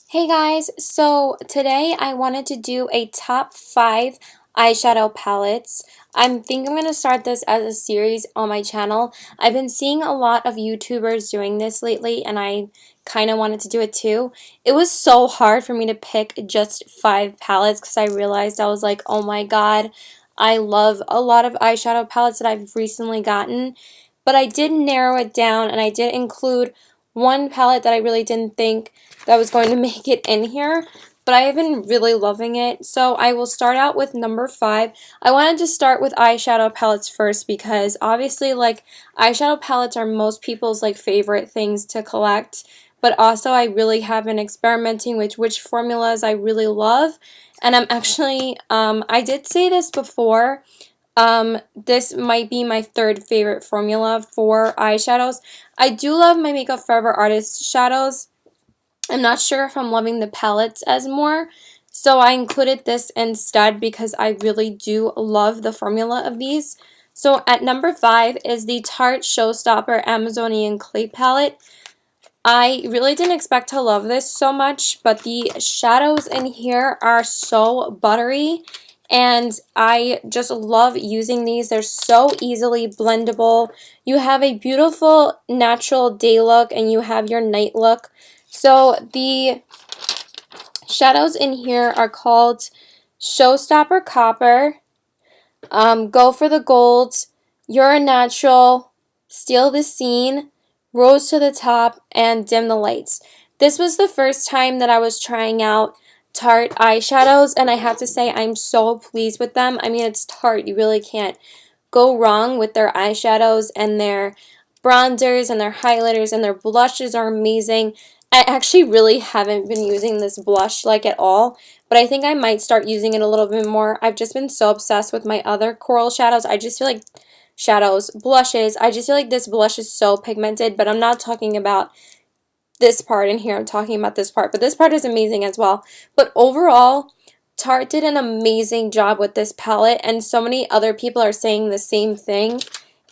Hey guys, so today I wanted to do a top 5 eyeshadow palettes. I'm think I'm going to start this as a series on my channel. I've been seeing a lot of YouTubers doing this lately and I kind of wanted to do it too. It was so hard for me to pick just 5 palettes because I realized I was like, oh my god, I love a lot of eyeshadow palettes that I've recently gotten. But I did narrow it down and I did include one palette that I really didn't think that was going to make it in here, but I have been really loving it. So I will start out with number 5. I wanted to start with eyeshadow palettes first because obviously like eyeshadow palettes are most people's like favorite things to collect, but also I really have been experimenting with which formulas I really love. And I'm actually, I did say this before, this might be my third favorite formula for eyeshadows. I do love my Makeup Forever Artist shadows. I'm not sure if I'm loving the palettes as more, so I included this instead because I really do love the formula of these. So at number 5 is the Tarte Showstopper Amazonian Clay Palette. I really didn't expect to love this so much, but the shadows in here are so buttery, and I just love using these. They're so easily blendable. You have a beautiful natural day look, and you have your night look. So the shadows in here are called Showstopper Copper, Go for the Gold, You're a Natural, Steal the Scene, Rose to the Top, and Dim the Lights. This was the first time that I was trying out Tarte eyeshadows, and I have to say I'm so pleased with them. I mean, it's Tarte. You really can't go wrong with their eyeshadows, and their bronzers and their highlighters and their blushes are amazing. I actually really haven't been using this blush like at all, but I think I might start using it a little bit more. I've just been so obsessed with my other coral shadows. I just feel like blushes, I just feel like this blush is so pigmented, but I'm not talking about this part in here. I'm talking about this part, but this part is amazing as well. But overall, Tarte did an amazing job with this palette, and so many other people are saying the same thing.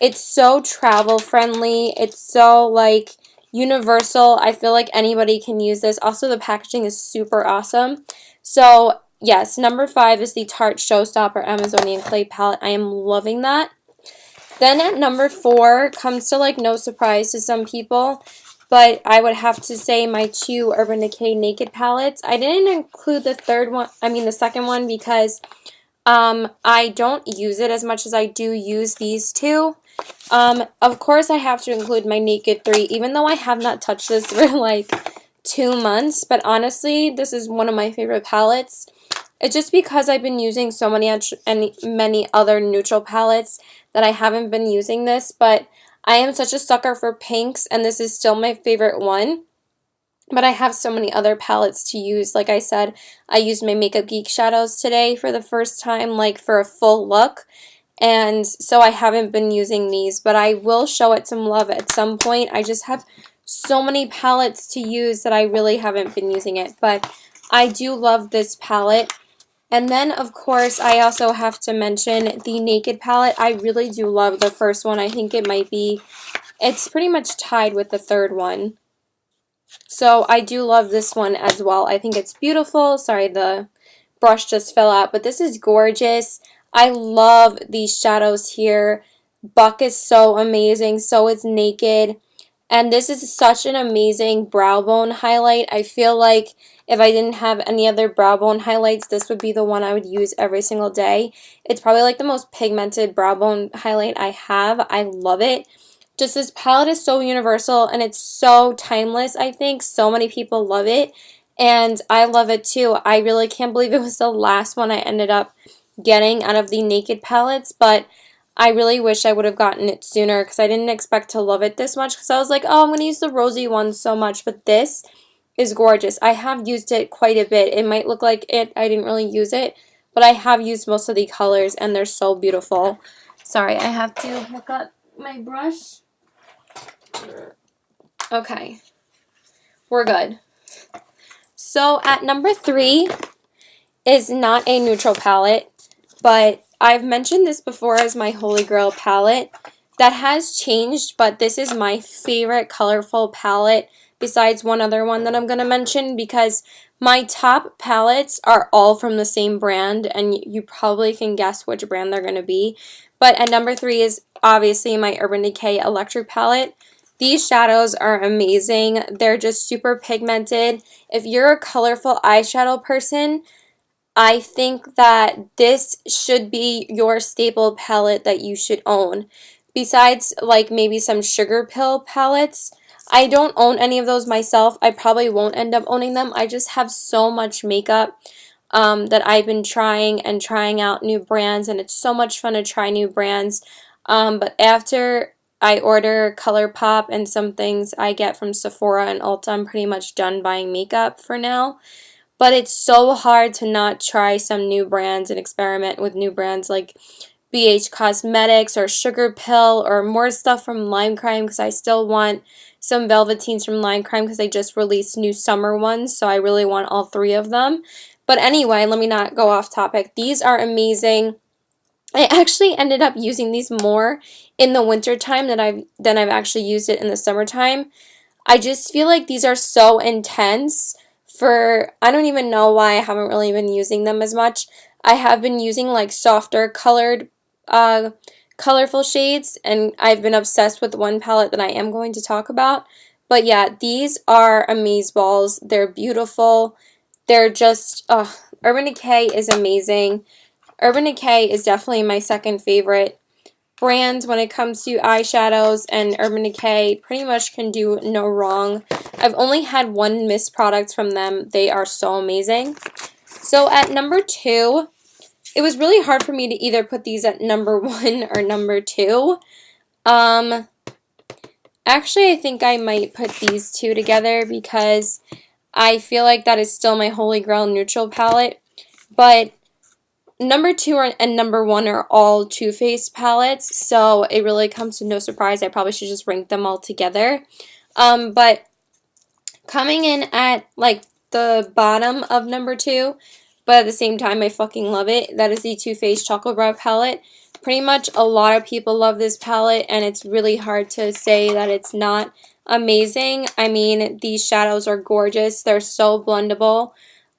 It's so travel friendly. It's so like universal. I feel like anybody can use this. Also, the packaging is super awesome. So yes, number 5 is the Tarte Showstopper Amazonian Clay Palette. I am loving that. Then at number 4 comes to like no surprise to some people, but I would have to say my 2 Urban Decay Naked palettes. I didn't include the second one because I don't use it as much as I do use these two. Of course I have to include my Naked 3, even though I have not touched this for like 2 months, but honestly, this is one of my favorite palettes. It's just because I've been using so many other neutral palettes that I haven't been using this, but I am such a sucker for pinks, and this is still my favorite one. But I have so many other palettes to use. Like I said, I used my Makeup Geek shadows today for the first time, like for a full look. And so I haven't been using these, but I will show it some love at some point. I just have so many palettes to use that I really haven't been using it. But I do love this palette. And then, of course, I also have to mention the Naked palette. I really do love the first one. I think it's pretty much tied with the third one. So I do love this one as well. I think it's beautiful. Sorry, the brush just fell out, but this is gorgeous. I love these shadows here. Buck is so amazing. So is Naked. And this is such an amazing brow bone highlight. I feel like if I didn't have any other brow bone highlights, this would be the one I would use every single day. It's probably like the most pigmented brow bone highlight I have. I love it. Just this palette is so universal and it's so timeless, I think. So many people love it, and I love it too. I really can't believe it was the last one I ended up getting out of the Naked palettes, but I really wish I would have gotten it sooner because I didn't expect to love it this much, because I was like, oh, I'm going to use the rosy one so much, but this is gorgeous. I have used it quite a bit. It might look like I didn't really use it, but I have used most of the colors and they're so beautiful. Sorry, I have to hook up my brush. Okay, we're good. So at number 3 is not a neutral palette, but I've mentioned this before as my Holy Grail palette. That has changed, but this is my favorite colorful palette besides one other one that I'm going to mention, because my top palettes are all from the same brand, and you probably can guess which brand they're going to be. But at number 3 is obviously my Urban Decay Electric palette. These shadows are amazing. They're just super pigmented. If you're a colorful eyeshadow person, I think that this should be your staple palette that you should own. Besides, like, maybe some sugar pill palettes, I don't own any of those myself. I probably won't end up owning them. I just have so much makeup that I've been trying and trying out new brands, and it's so much fun to try new brands. But after I order ColourPop and some things I get from Sephora and Ulta, I'm pretty much done buying makeup for now. But it's so hard to not try some new brands and experiment with new brands like BH Cosmetics or Sugar Pill or more stuff from Lime Crime, because I still want some Velveteens from Lime Crime because they just released new summer ones, so I really want all 3 of them. But anyway, let me not go off topic. These are amazing. I actually ended up using these more in the winter time than I've actually used it in the summertime. I just feel like these are so intense for, I don't even know why I haven't really been using them as much. I have been using like softer colored, colorful shades, and I've been obsessed with one palette that I am going to talk about. But yeah, these are amazeballs. They're beautiful. They're just, Urban Decay is amazing. Urban Decay is definitely my second favorite brand when it comes to eyeshadows, and Urban Decay pretty much can do no wrong. I've only had one missed product from them. They are so amazing. So at number 2, it was really hard for me to either put these at number 1 or number 2. Actually, I think I might put these 2 together because I feel like that is still my Holy Grail neutral palette. But number 2 and number 1 are all Too Faced palettes, so it really comes to no surprise. I probably should just rank them all together. But coming in at like the bottom of number 2, but at the same time I fucking love it, that is the Too Faced Chocolate Brow palette. Pretty much a lot of people love this palette, and it's really hard to say that it's not amazing. I mean, these shadows are gorgeous. They're so blendable.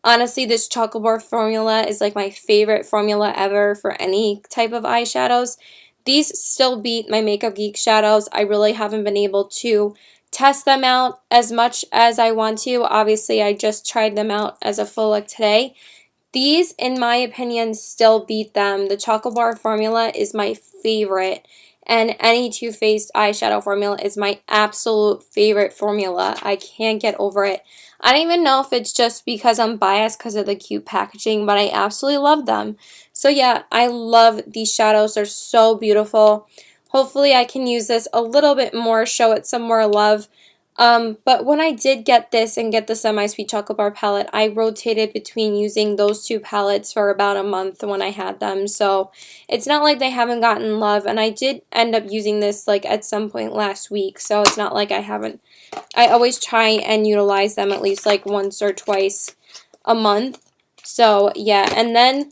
Honestly, this chocolate bar formula is like my favorite formula ever for any type of eyeshadows. These still beat my Makeup Geek shadows. I really haven't been able to test them out as much as I want to. Obviously, I just tried them out as a full look today. These, in my opinion, still beat them. The chocolate bar formula is my favorite, and any Too Faced eyeshadow formula is my absolute favorite formula. I can't get over it. I don't even know if it's just because I'm biased because of the cute packaging, but I absolutely love them. So yeah, I love these shadows. They're so beautiful. Hopefully I can use this a little bit more, show it some more love. But when I did get this and get the Semi-Sweet Chocolate Bar palette, I rotated between using those 2 palettes for about a month when I had them. So it's not like they haven't gotten love, and I did end up using this like at some point last week. So it's not like I haven't. I always try and utilize them at least like once or twice a month. So yeah, and then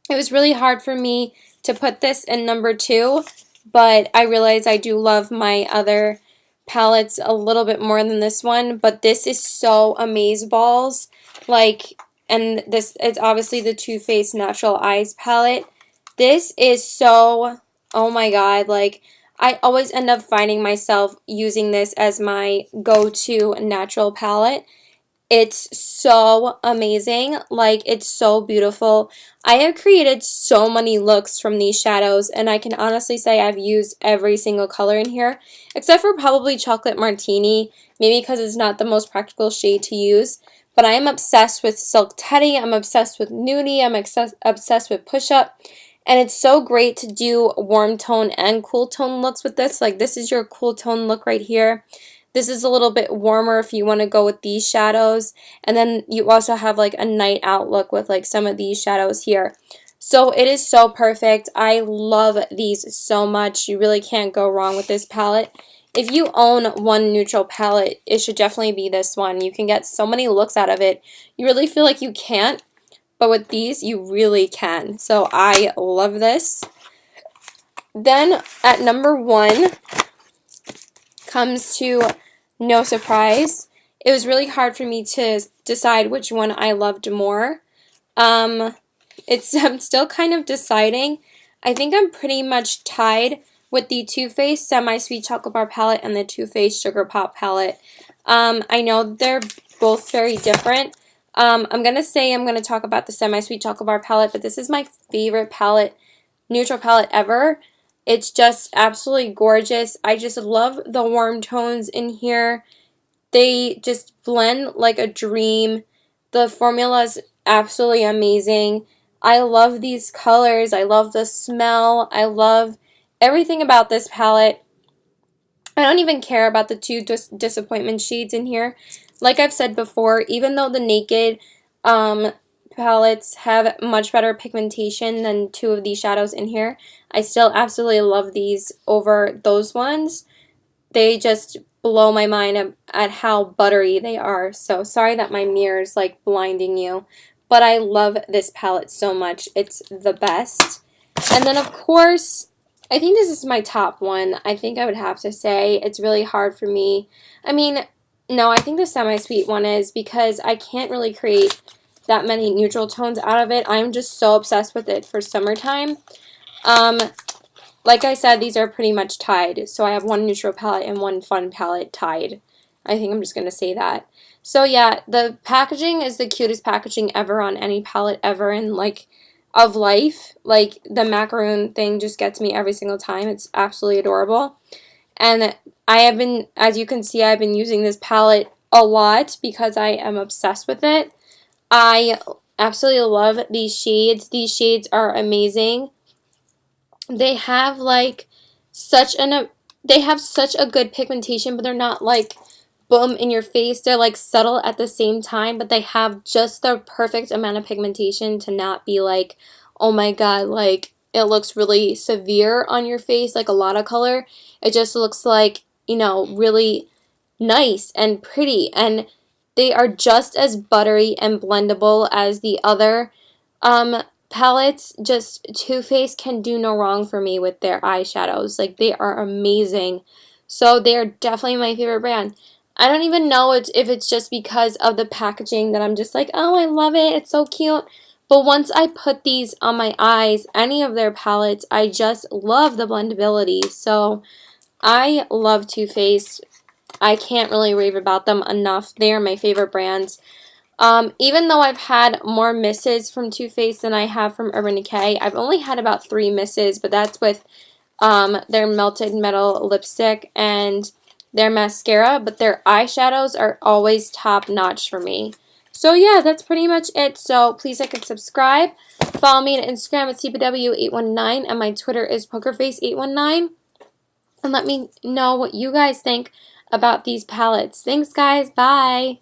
it was really hard for me to put this in number 2, but I realized I do love my other palettes a little bit more than this one, but this is so amazeballs. Like, and this, it's obviously the Too Faced Natural Eyes palette. This is so, oh my god, like, I always end up finding myself using this as my go-to natural palette. It's so amazing. Like, it's so beautiful. I have created so many looks from these shadows, and I can honestly say I've used every single color in here, except for probably Chocolate Martini, maybe because it's not the most practical shade to use. But I am obsessed with Silk Teddy, I'm obsessed with Nudie, I'm obsessed with Push Up, and it's so great to do warm tone and cool tone looks with this. Like, this is your cool tone look right here. This is a little bit warmer if you want to go with these shadows. And then you also have like a night out look with like some of these shadows here. So it is so perfect. I love these so much. You really can't go wrong with this palette. If you own one neutral palette, it should definitely be this one. You can get so many looks out of it. You really feel like you can't, but with these, you really can. So I love this. Then at number 1 comes to no surprise. It was really hard for me to decide which one I loved more. I'm still kind of deciding. I think I'm pretty much tied with the Too Faced Semi-Sweet Chocolate Bar palette and the Too Faced Sugar Pop palette. I know they're both very different. I'm going to talk about the Semi-Sweet Chocolate Bar palette, but this is my favorite palette, neutral palette ever. It's just absolutely gorgeous. I just love the warm tones in here. They just blend like a dream. The formula is absolutely amazing. I love these colors. I love the smell. I love everything about this palette. I don't even care about the two disappointment shades in here. Like I've said before, even though the Naked palettes have much better pigmentation than two of these shadows in here, I still absolutely love these over those ones. They just blow my mind at how buttery they are. So sorry that my mirror is like blinding you, but I love this palette so much. It's the best. And then of course, I think this is my top one. I think I would have to say it's really hard for me. I mean, no, I think the Semi-Sweet one is, because I can't really create that many neutral tones out of it. I'm just so obsessed with it for summertime. Like I said, these are pretty much tied. So I have one neutral palette and one fun palette tied. I think I'm just going to say that. So yeah, the packaging is the cutest packaging ever on any palette ever in like of life. Like the macaroon thing just gets me every single time. It's absolutely adorable. And I have been, as you can see, I've been using this palette a lot because I am obsessed with it. I absolutely love these shades. These shades are amazing. They have like such a good pigmentation, but they're not like boom in your face. They're like subtle at the same time, but they have just the perfect amount of pigmentation to not be like, oh my god, like it looks really severe on your face, like a lot of color. It just looks like, you know, really nice and pretty, and they are just as buttery and blendable as the other palettes. Just Too Faced can do no wrong for me with their eyeshadows. Like, they are amazing. So they are definitely my favorite brand. I don't even know if it's just because of the packaging that I'm just like, oh, I love it, it's so cute. But once I put these on my eyes, any of their palettes, I just love the blendability. So I love Too Faced. I can't really rave about them enough. They are my favorite brands. Even though I've had more misses from Too Faced than I have from Urban Decay, I've only had about 3 misses, but that's with their Melted Metal lipstick and their mascara, but their eyeshadows are always top notch for me. So yeah, that's pretty much it. So please like and subscribe. Follow me on Instagram at CPW819, and my Twitter is PokerFace819. And let me know what you guys think about these palettes. Thanks, guys. Bye.